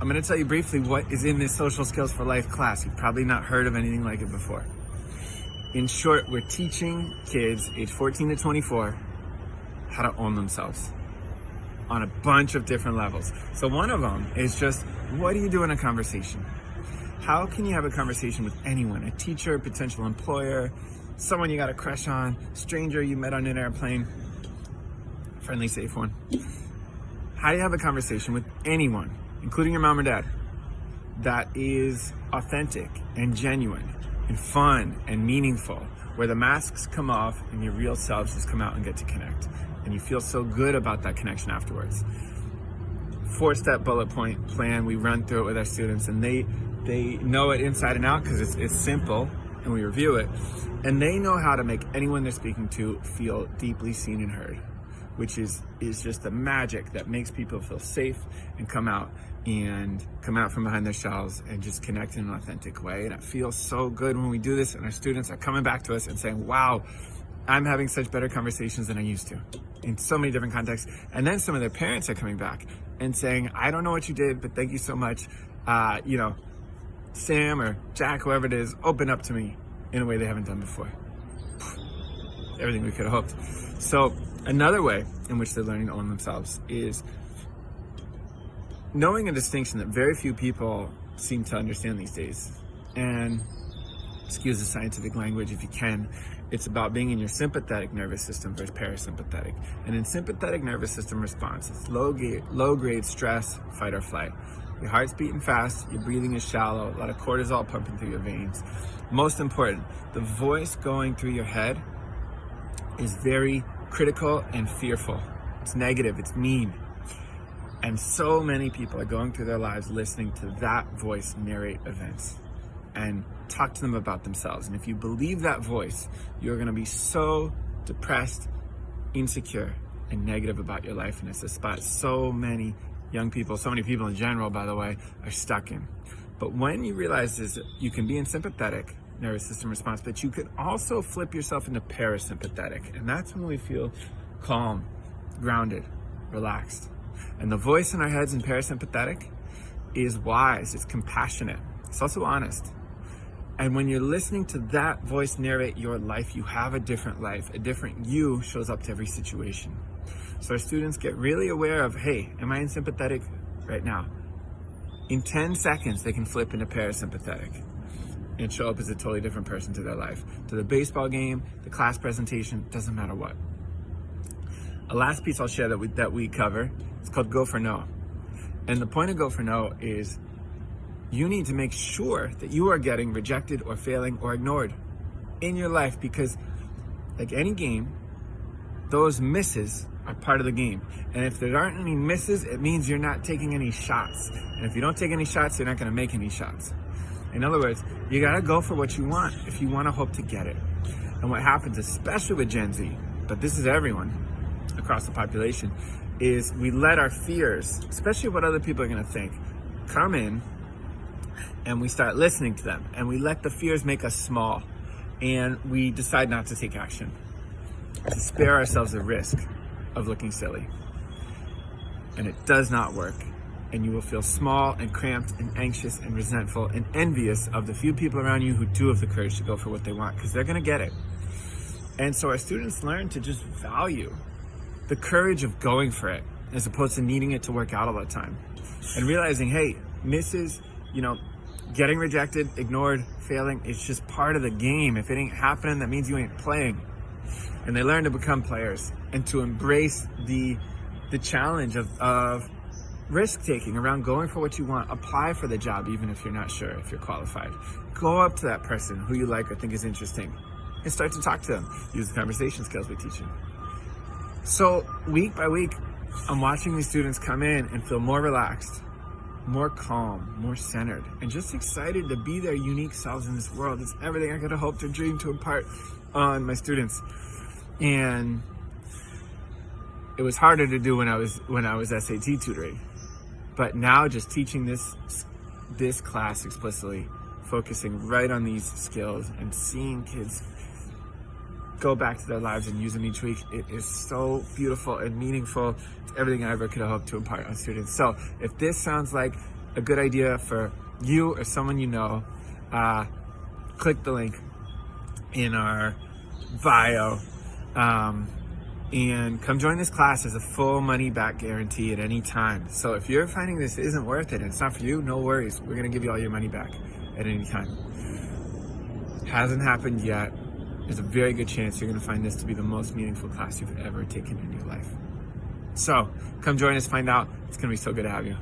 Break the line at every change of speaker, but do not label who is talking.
I'm going to tell you briefly what is in this Social Skills for Life class. You've probably not heard of anything like it before. In short, we're teaching kids age 14 to 24 how to own themselves on a bunch of different levels. So one of them is just, what do you do in a conversation? How can you have a conversation with anyone? A teacher, a potential employer, someone you got a crush on, stranger you met on an airplane, friendly, safe one. How do you have a conversation with anyone, including your mom or dad, that is authentic and genuine and fun and meaningful, where the masks come off and your real selves just come out and get to connect, and you feel so good about that connection afterwards? 4-step bullet point plan. We run through it with our students, and they know it inside and out because it's simple, and we review it, and they know how to make anyone they're speaking to feel deeply seen and heard, which is just the magic that makes people feel safe and come out from behind their shells and just connect in an authentic way. And it feels so good when we do this, and our students are coming back to us and saying, wow, I'm having such better conversations than I used to in so many different contexts. And then some of their parents are coming back and saying, I don't know what you did, but thank you so much. Sam or Jack, whoever it is, open up to me in a way they haven't done before. Everything we could have hoped. So another way in which they're learning to own themselves is knowing a distinction that very few people seem to understand these days. And excuse the scientific language if you can, it's about being in your sympathetic nervous system versus parasympathetic. And in sympathetic nervous system response, it's low-grade stress, fight or flight. Your heart's beating fast, your breathing is shallow, a lot of cortisol pumping through your veins. Most important, the voice going through your head is very critical and fearful. It's negative, it's mean. And so many people are going through their lives listening to that voice narrate events and talk to them about themselves. And if you believe that voice, you're going to be so depressed, insecure, and negative about your life. And it's a spot so many young people, so many people in general, by the way, are stuck in. But when you realize is that you can be in sympathetic nervous system response, but you can also flip yourself into parasympathetic. And that's when we feel calm, grounded, relaxed. And the voice in our heads in parasympathetic is wise, it's compassionate, it's also honest. And when you're listening to that voice narrate your life, you have a different life. A different you shows up to every situation. So our students get really aware of, hey, am I in sympathetic right now? In 10 seconds, they can flip into parasympathetic and show up as a totally different person to their life. To the baseball game, the class presentation, doesn't matter what. A last piece I'll share that we cover, it's called Go for No. And the point of Go for No is you need to make sure that you are getting rejected or failing or ignored in your life, because like any game, those misses are part of the game. And if there aren't any misses, it means you're not taking any shots. And if you don't take any shots, you're not gonna make any shots. In other words, you gotta go for what you want if you wanna hope to get it. And what happens, especially with Gen Z, but this is everyone across the population, is we let our fears, especially what other people are gonna think, come in, and we start listening to them, and we let the fears make us small, and we decide not to take action to spare ourselves the risk of looking silly. And it does not work, and you will feel small and cramped and anxious and resentful and envious of the few people around you who do have the courage to go for what they want, because they're gonna get it. And so our students learn to just value the courage of going for it as opposed to needing it to work out all the time, and realizing, hey, misses, getting rejected, ignored, failing, it's just part of the game. If it ain't happening, that means you ain't playing. And they learn to become players and to embrace the challenge of risk-taking around going for what you want. Apply for the job even if you're not sure if you're qualified. Go up to that person who you like or think is interesting and start to talk to them. Use the conversation skills we teach you. So week by week, I'm watching these students come in and feel more relaxed, more calm, more centered, and just excited to be their unique selves in this world. It's everything I could have hoped or dreamed to impart on my students. And it was harder to do when I was SAT tutoring. But now just teaching this class explicitly, focusing right on these skills and seeing kids go back to their lives and use them each week, it is so beautiful and meaningful. It's everything I ever could have hoped to impart on students. So if this sounds like a good idea for you or someone you know, click the link in our bio and come join this class. There's a full money back guarantee at any time. So if you're finding this isn't worth it and it's not for you, no worries. We're gonna give you all your money back at any time. Hasn't happened yet. There's a very good chance you're gonna find this to be the most meaningful class you've ever taken in your life. So come join us, find out. It's gonna be so good to have you.